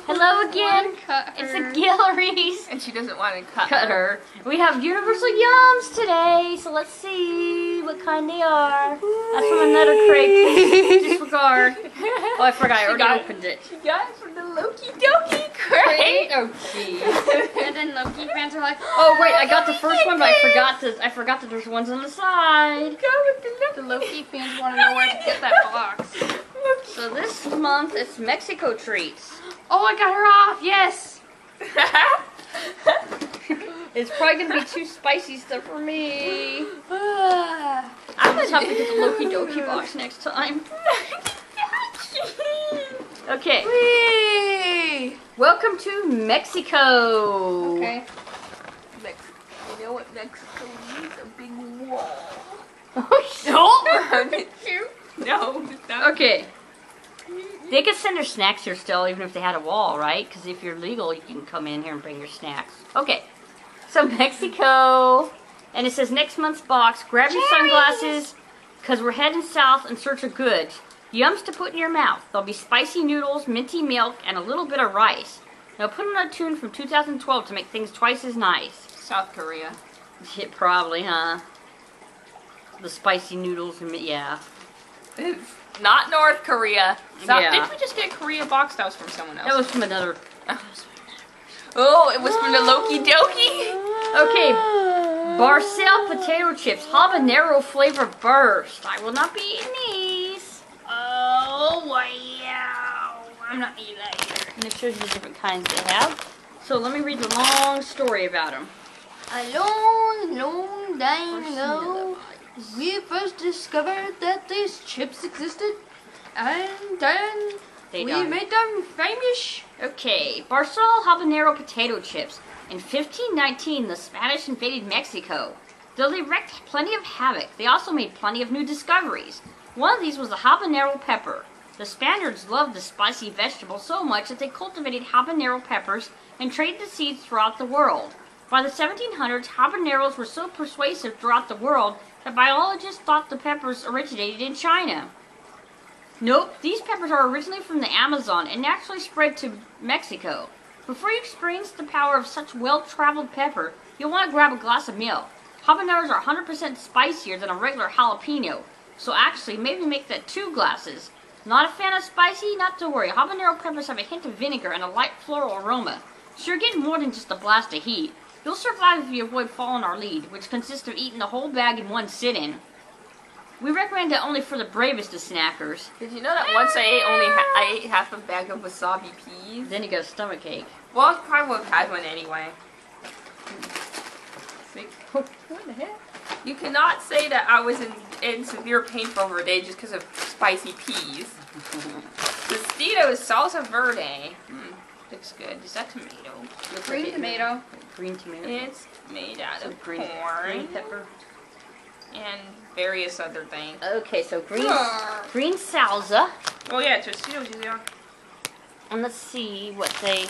Hello again. Cut her. It's the Guillories. And she doesn't want to cut her. We have Universal Yums today, so let's see what kind they are. That's from another crate. Disregard. Oh, I forgot. I already opened it. She got it from the Loki Doki crate. Oh, jeez. And then Loki fans are like, Oh wait, I got the first one, but I forgot that there's ones on the side. Go with the Loki fans want to know where to get that box. So this month it's Mexico treats. Oh, I got her off. Yes. It's probably gonna be too spicy stuff for me. I'm gonna have to get the Loki Doki box next time. Okay. Whee! Welcome to Mexico. Okay. You know what Mexico needs? A big wall. Oh, No. Stop. okay. They could send their snacks here still, even if they had a wall, right? Because if you're legal, you can come in here and bring your snacks. Okay. So Mexico, and it says next month's box. Grab your sunglasses, because we're heading south in search of goods. Yums to put in your mouth. There'll be spicy noodles, minty milk, and a little bit of rice. Now put on a tune from 2012 to make things twice as nice. South Korea. Shit, probably, huh? The spicy noodles and yeah. It's not North Korea. Yeah. Didn't we just get a Korea box? That was from someone else. That was from another. Oh, it was from the Loki Doki. Okay, Barcel potato chips, habanero flavor burst. I will not be eating these. Oh, wow. I'm not eating that either. And it shows you the different kinds they have. So let me read the long story about them. A long, long time ago, we first discovered that these chips existed, and then we made them famous. Okay, Barcel habanero potato chips. In 1519, the Spanish invaded Mexico. Though they wreaked plenty of havoc, they also made plenty of new discoveries. One of these was the habanero pepper. The Spaniards loved the spicy vegetable so much that they cultivated habanero peppers and traded the seeds throughout the world. By the 1700s, habaneros were so persuasive throughout the world that biologists thought the peppers originated in China. Nope, these peppers are originally from the Amazon and naturally spread to Mexico. Before you experience the power of such well-traveled pepper, you'll want to grab a glass of milk. Habaneros are 100% spicier than a regular jalapeno, so actually maybe make that 2 glasses. Not a fan of spicy? Not to worry, habanero peppers have a hint of vinegar and a light floral aroma, so you're getting more than just a blast of heat. You'll survive if you avoid following our lead, which consists of eating the whole bag in one sit-in. We recommend it only for the bravest of snackers. Did you know that once I ate half a bag of wasabi peas? Then you get a stomach ache. Well, I probably would have had one anyway. What the heck? You cannot say that I was in severe pain for over a day just because of spicy peas. Tostitos salsa verde. Looks good. Is that tomato? Green tomato. Green tomato. It's made out of green corn pepper. and various other things. Okay, so green salsa. Oh yeah, Tostitos usually are. And let's see what they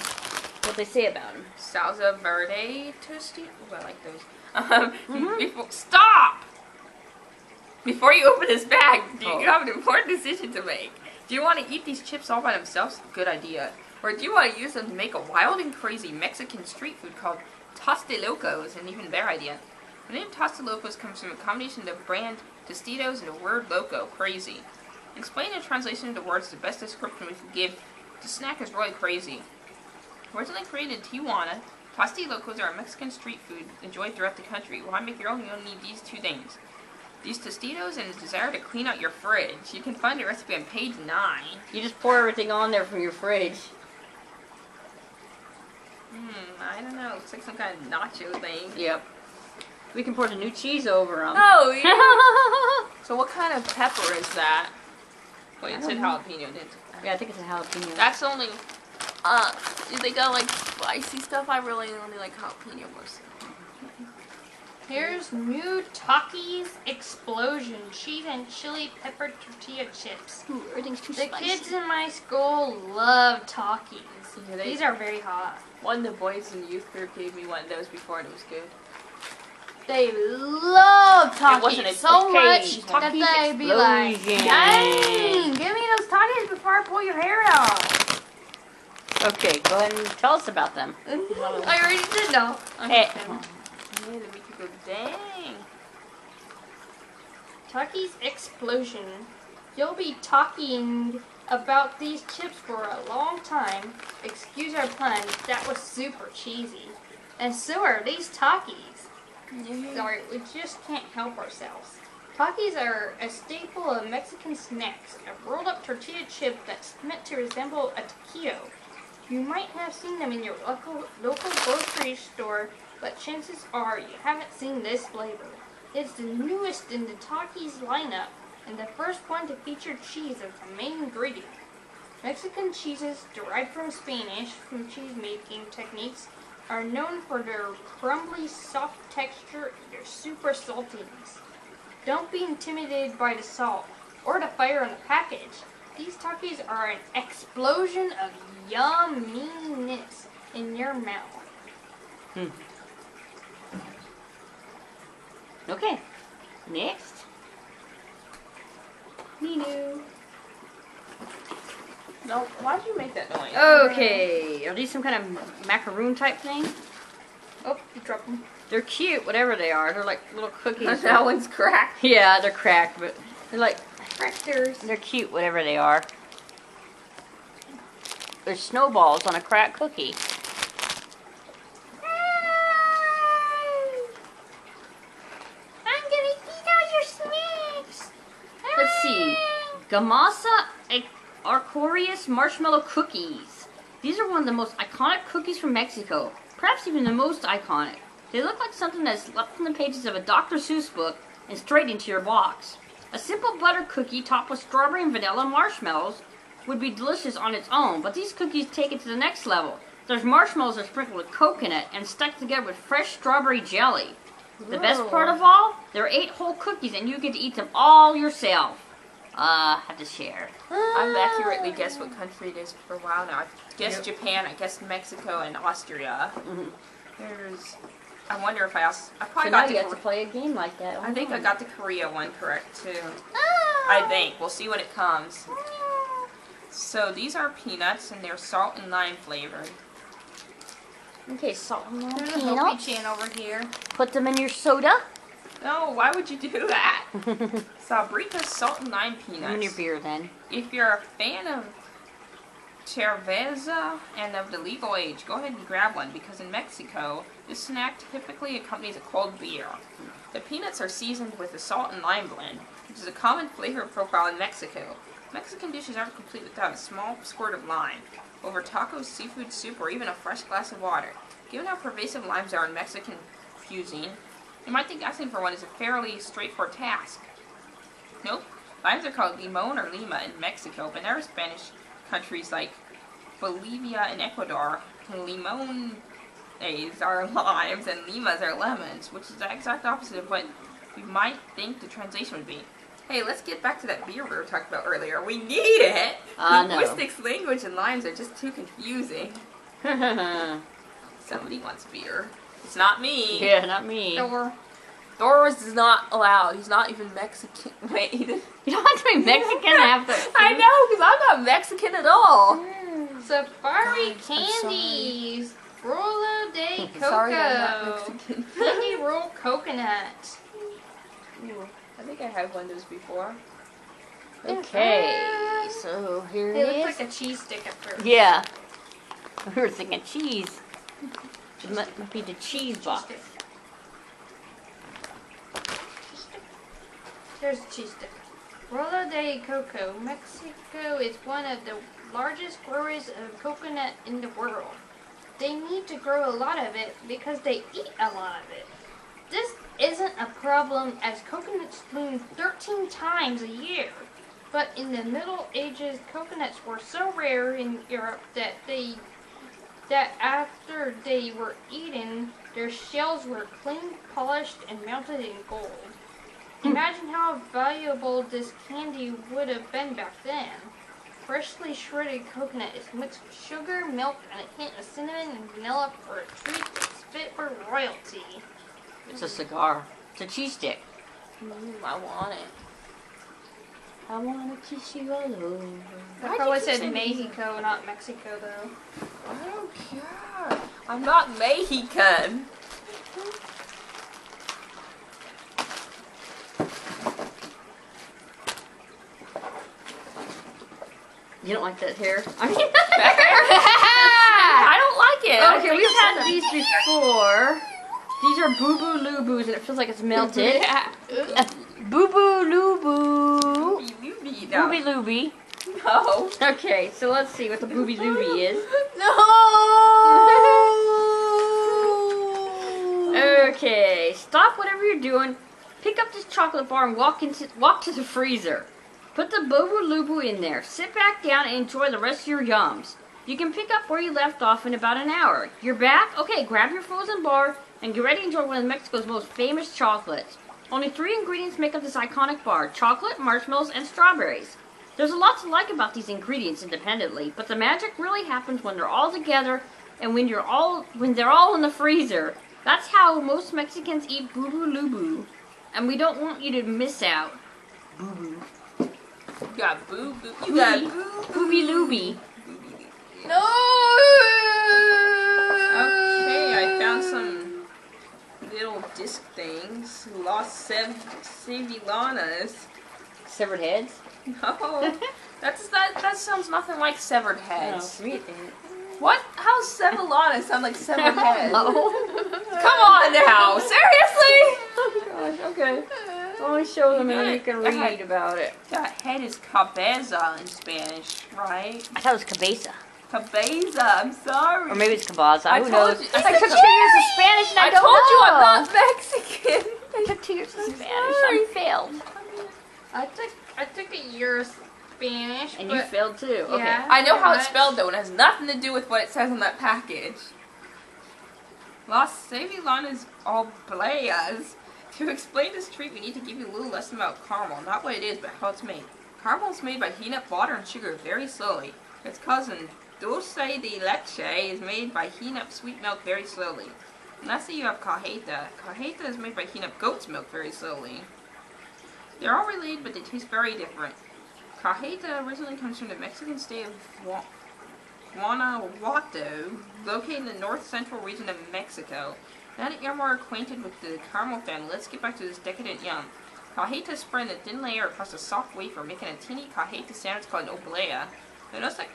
say about them. Salsa verde Tostitos. Oh, I like those. Stop! Before you open this bag, you have an important decision to make. Do you want to eat these chips all by themselves? Good idea. Or do you want to use them to make a wild and crazy Mexican street food called Tostilocos? An even better idea. The name Tostilocos comes from a combination of the brand Tostitos and the word loco, crazy. Explain the translation into words the best description we can give. The snack is really crazy. Originally created in Tijuana, Tostilocos are a Mexican street food enjoyed throughout the country. While you make your own, you'll need these 2 things. These Tostitos and a desire to clean out your fridge. You can find the recipe on page 9. You just pour everything on there from your fridge. I don't know. Looks like some kind of nacho thing. Yep. We can pour the new cheese over them. Oh, yeah. So what kind of pepper is that? Wait, it said jalapeno, didn't it? Yeah, I think it's a jalapeno. That's only, do they got like spicy stuff? I really only like jalapeno most. Here's new Takis Explosion cheese and chili pepper tortilla chips. Ooh, everything's too The spicy. kids in my school love Takis. Yeah, These are very hot. One of the boys in the youth group gave me one of those before and it was good. They love Takis wasn't a so cage. much that Takis they be like, Explosion. dang, give me those Takis before I pull your hair out. Okay, go ahead and tell us about them. I already did know. Hey. Hey, the Mickey go, dang. Takis Explosion. You'll be talking about these chips for a long time. Excuse our pun, that was super cheesy. And so are these Takis. Sorry, we just can't help ourselves. Takis are a staple of Mexican snacks, a rolled up tortilla chip that's meant to resemble a taquito. You might have seen them in your local grocery store, but chances are you haven't seen this flavor. It's the newest in the Takis lineup, and the first one to feature cheese as the main ingredient. Mexican cheeses derived from Spanish from cheese-making techniques are known for their crumbly, soft texture and their super saltiness. Don't be intimidated by the salt or the fire on the package. These Takis are an explosion of yumminess in your mouth. Okay, next. Ninu. No, why'd you make that noise? Okay, are these some kind of macaroon type thing? Oh, you dropped them. They're cute, whatever they are. They're like little cookies. That one's cracked. Yeah, they're cracked, but they're like, Crackers. they're cute, whatever they are. They're snowballs on a cracked cookie. I'm gonna eat all your snacks. Let's see. Gamasa Arcorius marshmallow cookies. These are one of the most iconic cookies from Mexico. Perhaps even the most iconic. They look like something that's left from the pages of a Dr. Seuss book and straight into your box. A simple butter cookie topped with strawberry and vanilla marshmallows would be delicious on its own, but these cookies take it to the next level. There's marshmallows that are sprinkled with coconut and stuck together with fresh strawberry jelly. The best part of all, there are 8 whole cookies and you get to eat them all yourself. Have to share. I've accurately guessed what country it is for a while now. I've guessed Japan, I guessed Mexico, and Austria. I wonder if I probably So now got you the have to play a game like that. I think I got the Korea one correct too. I think. We'll see when it comes. So these are peanuts and they're salt and lime flavored. Okay, salt and lime There's a Hopi peanuts. Chan over here. Put them in your soda. No, why would you do that? Sabritas salt and lime peanuts. In your beer then. If you're a fan of cerveza and of the legal age, go ahead and grab one because in Mexico, this snack typically accompanies a cold beer. The peanuts are seasoned with a salt and lime blend, which is a common flavor profile in Mexico. Mexican dishes aren't complete without a small squirt of lime, over tacos, seafood soup, or even a fresh glass of water. Given how pervasive limes are in Mexican cuisine, you might think asking for one is a fairly straightforward task. Nope. Limes are called limon or lima in Mexico, but there are Spanish countries like Bolivia and Ecuador. Limones are limes and limas are lemons, which is the exact opposite of what we might think the translation would be. Hey, let's get back to that beer we were talking about earlier. We need it! No. Linguistics, language, and limes are just too confusing. Somebody wants beer. It's not me. Yeah, not me. Doris is not allowed. He's not even Mexican. Wait. You don't have to be Mexican after. I know, because I'm not Mexican at all. Safari God, I'm candies. Rolo de Coco. Sorry, I'm not Mexican. Candy roll coconut. Ooh, I think I had one of those before. Okay, so here It it looks is. like a cheese stick at first. Yeah. We were thinking cheese. It might be the cheese box. Cheese stick. There's a cheese stick. Rolo de Coco. Mexico is one of the largest growers of coconut in the world. They need to grow a lot of it because they eat a lot of it. This isn't a problem as coconuts bloom 13 times a year. But in the Middle Ages, coconuts were so rare in Europe that after they were eaten, their shells were cleaned, polished, and mounted in gold. Imagine how valuable this candy would have been back then. Freshly shredded coconut is mixed with sugar, milk, and a hint of cinnamon and vanilla for a treat that's fit for royalty. It's a cigar. It's a cheese stick. I want it. I wanna kiss you all over. I Why'd probably you keep said saying Mexico, not Mexico, though. I don't care. I'm not Mexican. You don't like that hair? I mean, I don't like it. I okay, think we've it's had a- these before. These are Boo Boo Lubus, and it feels like it's melted. Boo Boo Lubu. Booby no. Booby Luby. No. Okay, so let's see what the Booby Luby is. Okay, stop whatever you're doing. Pick up this chocolate bar and walk to the freezer. Put the Boo Lubu in there. Sit back down and enjoy the rest of your yums. You can pick up where you left off in about an hour. You're back? Okay, grab your frozen bar and get ready to enjoy one of Mexico's most famous chocolates. Only 3 ingredients make up this iconic bar: chocolate, marshmallows, and strawberries. There's a lot to like about these ingredients independently, but the magic really happens when they're all together and when they're all in the freezer. That's how most Mexicans eat Boo Boo Lubu, and we don't want you to miss out. Boo Boo. You got boo boo. You got boo Booby Luby. No! Okay, I found some little disc things. Los Sevillanas. Severed heads? No. That sounds nothing like severed heads. read it. What? How Sevillana sound like severed heads? Oh. Come on now. Seriously? Oh gosh, okay. Let me show them and you can I had- read about it. That head is cabeza in Spanish, right? I thought it was cabeza. Cabeza, I'm sorry. Or maybe it's cabaza. I Who told knows? you- I took 2 years of Spanish and I, I don't told you know. I'm not Mexican. I took 2 years of Spanish. sorry. I failed. I took a year of Spanish, And but you failed too. Okay. Yeah. I know how it's Much. spelled though, and it has nothing to do with what it says on that package. Las Sevillanas Obleas. To explain this treat, we need to give you a little lesson about caramel. Not what it is, but how it's made. Caramel is made by heating up water and sugar very slowly. Its cousin, dulce de leche, is made by heating up sweet milk very slowly. And lastly, you have cajeta. Cajeta is made by heating up goat's milk very slowly. They're all related, but they taste very different. Cajeta originally comes from the Mexican state of Guanajuato, located in the north-central region of Mexico. Now that you're more acquainted with the caramel family, let's get back to this decadent yum. Cajeta is spread in a thin layer across a soft wafer, making a teeny cajeta sandwich called an oblea. Notice that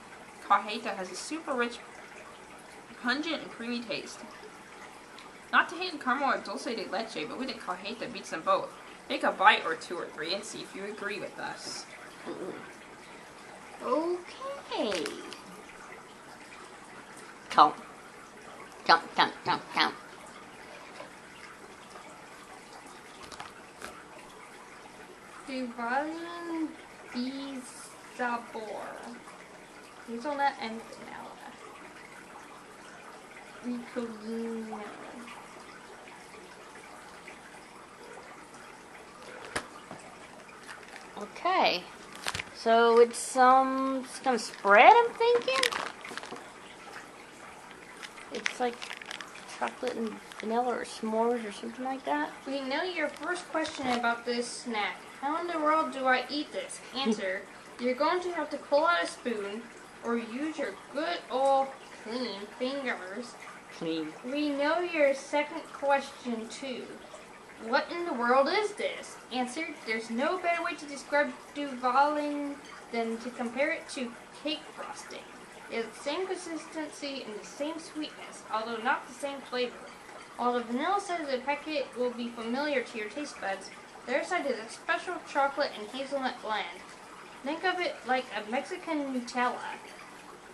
cajeta has a super rich, pungent, and creamy taste. Not to hate caramel or dulce de leche, but we think cajeta beats them both. Take a bite or 2 or 3 and see if you agree with us. Okay. Count. Count, count, count, count. Duvalin de Sabor. Hazelnut and vanilla. Ricolino. Okay. So it's some kind of spread, I'm thinking. It's like chocolate and vanilla or s'mores or something like that. We know your first question about this snack. How in the world do I eat this? Answer. You're going to have to pull out a spoon or use your good old clean fingers. Clean. We know your second question too. What in the world is this? Answer. There's no better way to describe Duvaling than to compare it to cake frosting. It has the same consistency and the same sweetness, although not the same flavor. While the vanilla side of the packet will be familiar to your taste buds, the other side is a special chocolate and hazelnut blend. Think of it like a Mexican Nutella.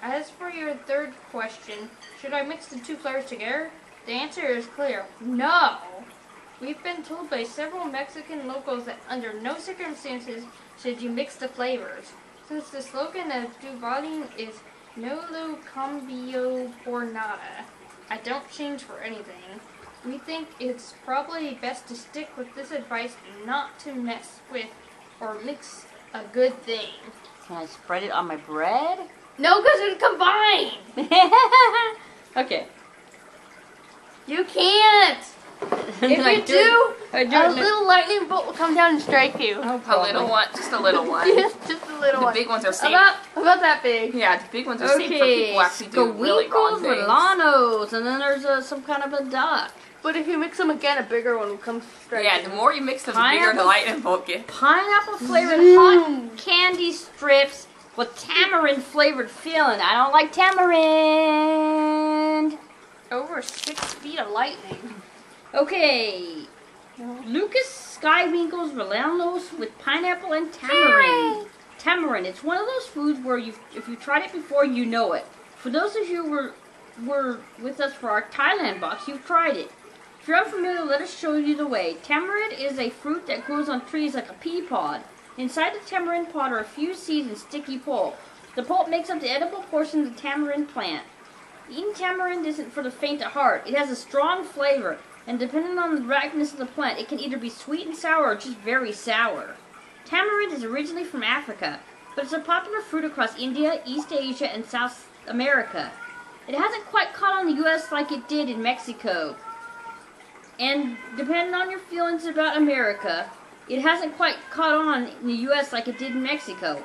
As for your third question, should I mix the 2 flavors together? The answer is clear. No! We've been told by several Mexican locals that under no circumstances should you mix the flavors. Since the slogan of Duvalin is No lo cambio por nada, I don't change for anything. We think it's probably best to stick with this advice and not to mess with or mix a good thing. Can I spread it on my bread? No, because it's combined! Okay. You can't! If you do, a little lightning bolt will come down and strike you. Oh, A little one, just a little one. Just a little The one. big ones are safe. About that big. Yeah, the big ones are safe for people Okay, who actually do really wrong Squeakles with things. Lanos, and then there's some kind of a duck. But if you mix them again, a bigger one will come strike Yeah, you. the more you mix them, the bigger the Pineapple- lightning bolt gets. Pineapple flavored hot candy strips with tamarind flavored filling. I don't like tamarind. Over 6 feet of lightning. Okay. Lucas Skywinkles Relanos with pineapple and tamarind. Tamarind. It's one of those foods where if you tried it before, you know it. For those of you who were with us for our Thailand box, you've tried it. If you're unfamiliar, let us show you the way. Tamarind is a fruit that grows on trees like a pea pod. Inside the tamarind pod are a few seeds and sticky pulp. The pulp makes up the edible portion of the tamarind plant. Eating tamarind isn't for the faint of heart. It has a strong flavor, and depending on the ripeness of the plant, it can either be sweet and sour or just very sour. Tamarind is originally from Africa, but it's a popular fruit across India, East Asia, and South America. It hasn't quite caught on the U.S. like it did in Mexico. And depending on your feelings about America, it hasn't quite caught on in the U.S. like it did in Mexico.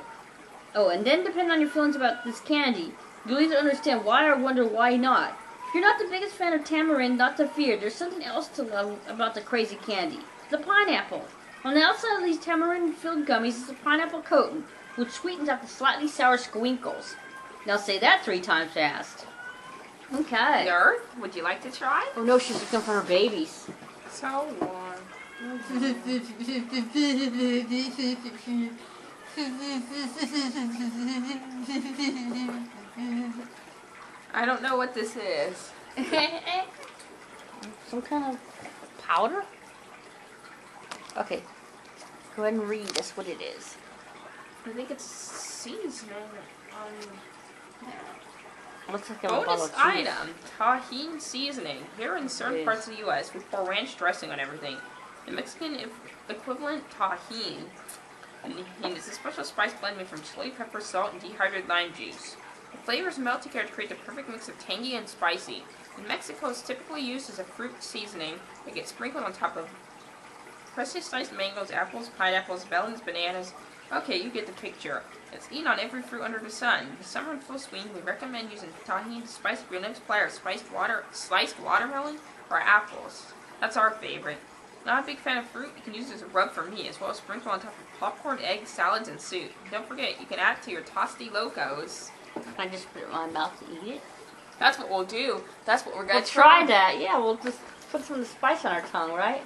Oh, and then depending on your feelings about this candy, you'll either understand why or wonder why not. If you're not the biggest fan of tamarind, not to fear. There's something else to love about the crazy candy. The pineapple. On the outside of these tamarind-filled gummies is a pineapple coating, which sweetens up the slightly sour squinkles. Now say that 3 times fast. Okay. Nerf, would you like to try? Oh no, she's looking for her babies. So warm. I don't know what this is. Some kind of powder? Okay. Go ahead and read us what it is. I think it's seasoning. Looks like a bottle Bonus of cheese. item, tahine seasoning. Here in certain Yes. parts of the U.S., we pour ranch dressing on everything. The Mexican equivalent, tahine. And it's a special spice blend made from chili pepper, salt, and dehydrated lime juice. The flavors melt together to create the perfect mix of tangy and spicy. In Mexico, it's typically used as a fruit seasoning that gets sprinkled on top of freshly sliced mangoes, apples, pineapples, melons, bananas. Okay, you get the picture. It's eaten on every fruit under the sun. In summer in full swing, we recommend using tahine to spice your next platter of sliced watermelon or apples. That's our favorite. Not a big fan of fruit, you can use it as a rub for me, as well as sprinkle on top of popcorn, eggs, salads, and soup. Don't forget, you can add it to your Tosti Locos. Can I just put it in my mouth to eat it? That's what we'll do. That's what we're gonna We'll try that. Yeah, we'll just put some of the spice on our tongue, right?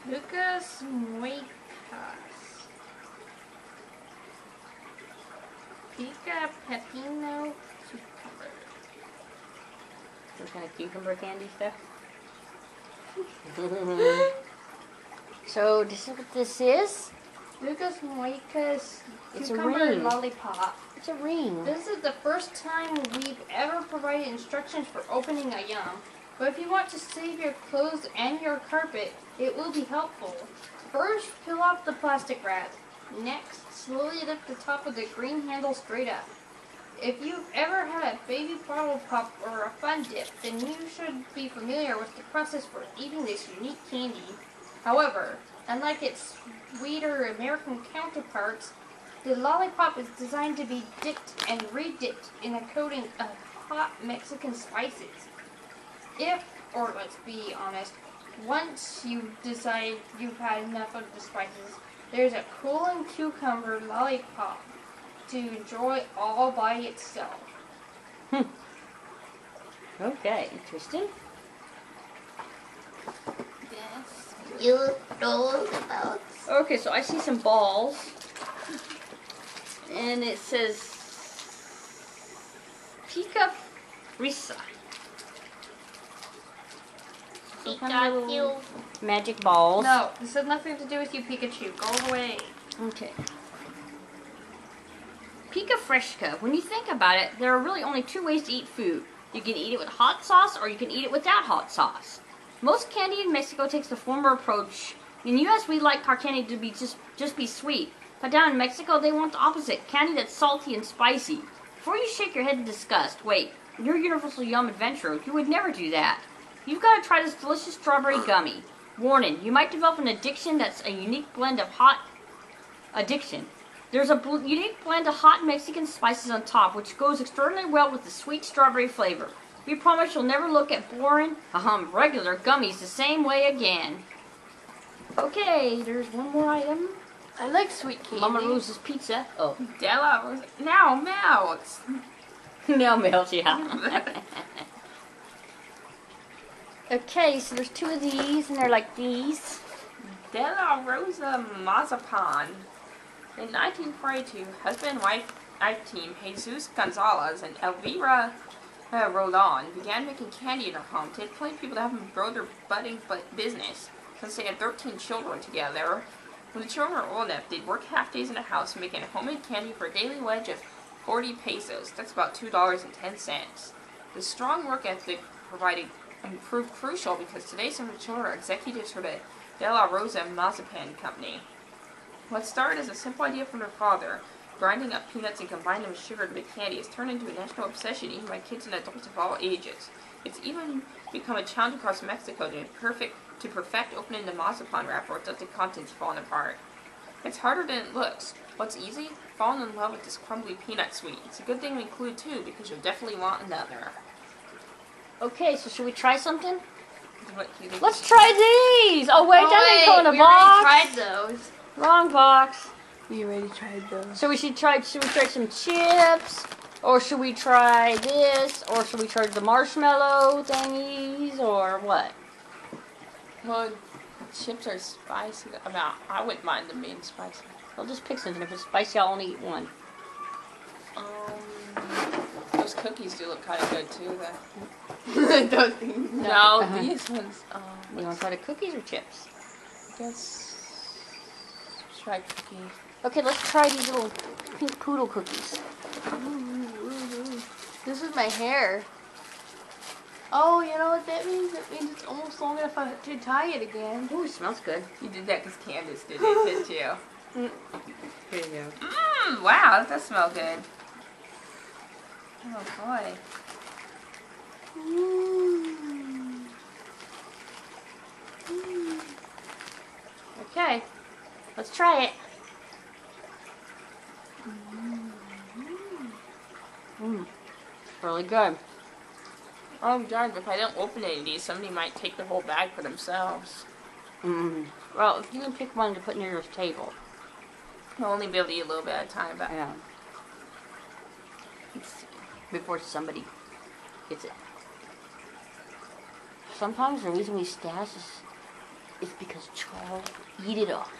Lucas Muecas. Pica Pepino Cucumber. Some kind of cucumber candy stuff. So, this is what this is. Lucas Muecas It's a Cucumber ring. Lollipop. It's a ring. This is the first time we've ever provided instructions for opening a yum. But if you want to save your clothes and your carpet, it will be helpful. First, peel off the plastic wrap. Next, slowly lift the top of the green handle straight up. If you've ever had a baby bottle pop or a fun dip, then you should be familiar with the process for eating this unique candy. However, unlike its sweeter American counterparts, the lollipop is designed to be dipped and re-dipped in a coating of hot Mexican spices. If, or let's be honest, once you decide you've had enough of the spices, there's a cooling cucumber lollipop to enjoy all by itself. Okay, interesting. Yes, you know about. Okay, so I see some balls. And it says Pica Frisa. Some kind of little magic balls. No, this has nothing to do with you, Pikachu. Go away. Okay. Pica Fresca. When you think about it, there are really only 2 ways to eat food. You can eat it with hot sauce or you can eat it without hot sauce. Most candy in Mexico takes the former approach. In the US, we like our candy to be just be sweet. But down in Mexico, they want the opposite. Candy that's salty and spicy. Before you shake your head in disgust, wait. You're Universal Yum Adventurer. You would never do that. You've got to try this delicious strawberry gummy. Warning, you might develop an addiction that's a unique blend of hot... Addiction. There's a unique blend of hot Mexican spices on top, which goes extraordinarily well with the sweet strawberry flavor. We promise you'll never look at boring, regular gummies the same way again. Okay, there's one more item. I like sweet candy. Mama Rose's pizza. Oh. Della Rosa. Now melts. Now melt, yeah. Okay, so there's two of these, and they're like these. Della Rosa Mazapan. In 1942, husband and wife team Jesus Gonzalez and Elvira Roland began making candy in their home. They had plenty of people to help them grow their budding business. Since they had 13 children together, when the children were old enough, they'd work half days in the house making homemade candy for a daily wage of 40 pesos. That's about $2.10. The strong work ethic proved crucial because today some of the children are executives for the De La Rosa Mazapan Company. What started as a simple idea from their father, grinding up peanuts and combining them with sugar to make candy, has turned into a national obsession eaten by kids and adults of all ages. It's even become a challenge across Mexico to perfect opening the mazapan wrapper without the contents falling apart. It's harder than it looks. What's easy? Falling in love with this crumbly peanut sweet. It's a good thing to include too, because you'll definitely want another. Okay, so should we try something? What do you think? Let's try these! Oh wait, that didn't go in a we box! already tried those. Wrong box. We already tried those. So we should try some chips? Or should we try this? Or should we try the marshmallow thingies? Or what? Well, chips are spicy. I wouldn't mind them being spicy. I'll just pick something. If it's spicy, I'll only eat one. Those cookies do look kind of good too, Those though. No, these ones. You want to try the cookies or chips? I guess try cookies. Okay, let's try these little pink poodle cookies. This is my hair. Oh, you know what that means? That means it's almost long enough to tie it again. Ooh, it smells good. You did that because Candace did it, didn't you? Here you go. Wow, that does smell good. Oh boy. Okay, let's try it. It's really good. Oh darn, if I don't open any of these, somebody might take the whole bag for themselves. Well, if you can pick one to put near your table. I'll only be able to eat a little bit at a time, but Yeah. Let's see. Before somebody gets it. Sometimes the reason we stash is because Charles eat it up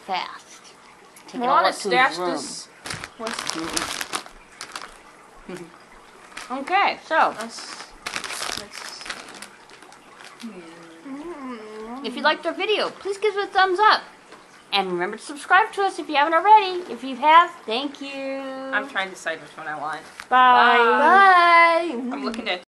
fast. Take I it all want up to to stash his room. this. Okay, so if you liked our video, please give us a thumbs up. And remember to subscribe to us if you haven't already. If you have, thank you. I'm trying to decide which one I want. Bye. Bye. I'm looking at